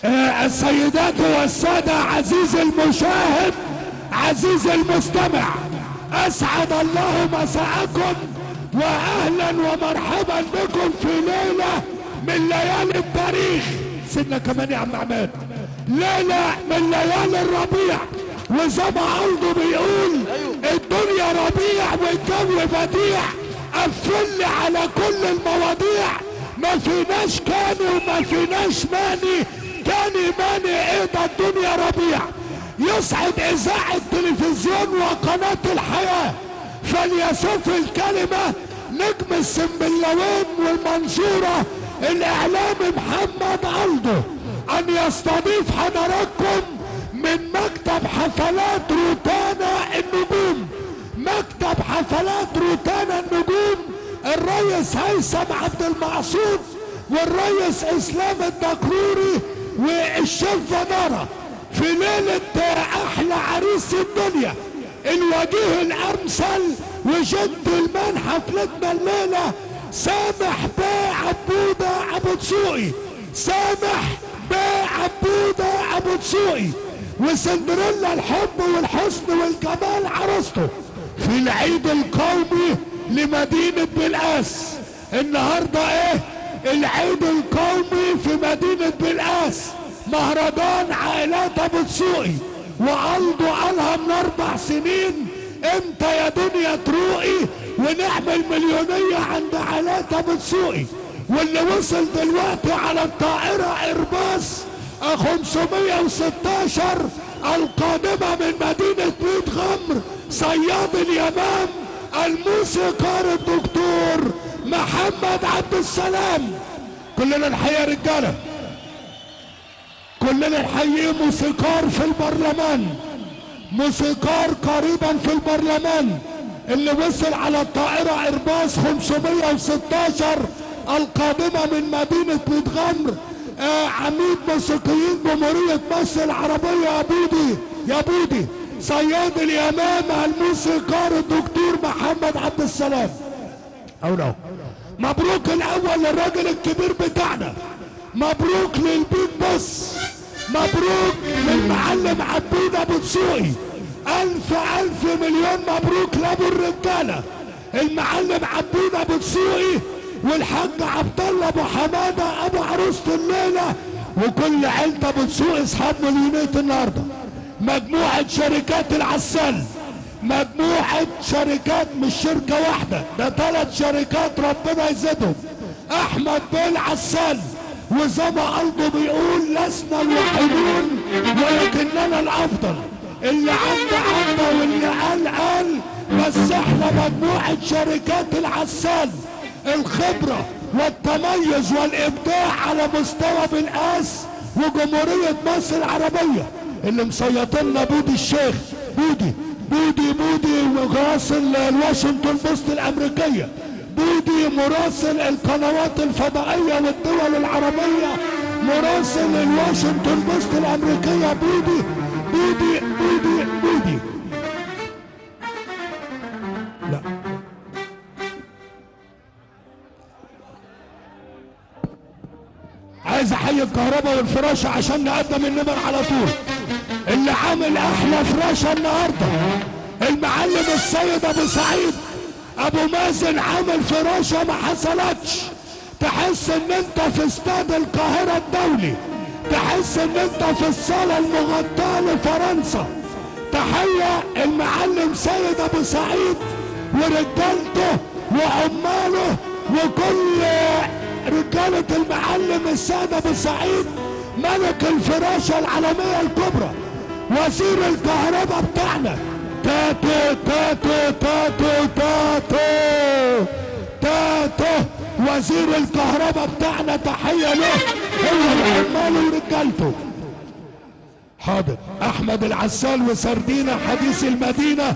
السيدات والسادة، عزيزي المشاهد، عزيزي المستمع، اسعد الله مساءكم واهلا ومرحبا بكم في ليلة من ليالي التاريخ. سنة كمان يا عم عماد، ليلة من ليالي الربيع، وزي ما عرضه بيقول الدنيا ربيع والجو بديع، قفل على كل المواضيع، ما فيناش كاني وما فيناش ماني، كاني ماني، ايه ده الدنيا ربيع. يسعد اذاعة تلفزيون وقناة الحياة فليسف الكلمة نجم السنبلاوين والمنصورة الاعلامي محمد عرضه ان يستضيف حضراتكم من مكتب حفلات روتانا النجوم، مكتب حفلات روتانا النجوم، الريس هيثم عبد المقصود والريس اسلام الدكروري والشيف فنارة في ليلة احلى عريس الدنيا، الوجيه الامثل وجنتلمان حفلتنا الليلة سامح بيه عبودة ابو دسوقي، سامح بيه عبودة ابو دسوقي، وسندريلا الحب والحسن والجمال عروسته في العيد القومي لمدينة بلقاس. النهاردة ايه العيد القومي في مدينة بلقاس، مهرجان عائلات ابو دسوقي، وعرضه قالها من 4 سنين امتى يا دنيا تروقي ونعمل مليونية عند عائلات ابو دسوقي، واللي وصل دلوقتي على الطائرة ايرباص 516 القادمة من مدينة بيت غمر صياد اليمام الموسيقار الدكتور محمد عبد السلام. كلنا نحيي رجاله، كلنا نحيي موسيقار في البرلمان، موسيقار قريبا في البرلمان اللي وصل على الطائرة ايرباص 516 القادمة من مدينة بيت غمر، عميد موسيقيين جمهورية مصر العربية يا بودي، يا بودي صياد اليمام الموسيقار الدكتور محمد عبد السلام. أو مبروك الأول للراجل الكبير بتاعنا، مبروك للبيت بص، مبروك للمعلم عبود أبو دسوقي، ألف مليون مبروك لأبو الرجالة المعلم عبود أبو دسوقي والحاج عبد الله ابو حماده ابو عروسه الليله وكل عيلة ابو دسوقي اصحاب مليونية النهارده. مجموعة شركات العسال، مجموعة شركات مش شركة واحدة، ده 3 شركات ربنا يزيدهم. احمد بيه العسال، وزي ما قلبه بيقول لسنا الوحيدون ولكننا الافضل، اللي عنده واللي قال، بس احنا مجموعة شركات العسال الخبرة والتميز والابداع على مستوى بلقاس وجمهورية مصر العربية، اللي مسيطرنا بودي الشيخ، بودي مراسل الواشنطن بوست الامريكية، بودي مراسل القنوات الفضائية والدول العربية، مراسل الواشنطن بوست الامريكية، بودي لا عايز احيي الكهرباء والفراشة عشان نقدم النمر على طول. اللي عامل احلى فراشة النهاردة المعلم السيد ابو سعيد ابو مازن، عامل فراشة ما حصلتش، تحس ان انت في استاد القاهرة الدولي، تحس ان انت في الصالة المغطاة لفرنسا. تحية المعلم سيد ابو سعيد ورجالته وعماله وكل رجالة المعلم السيد ابو سعيد، ملك الفراشة العالمية الكبرى، وزير الكهرباء بتاعنا تاتو وزير الكهرباء بتاعنا، تحية له هو وعماله ورجالته. حاضر. احمد العسال وسردينة حديث المدينة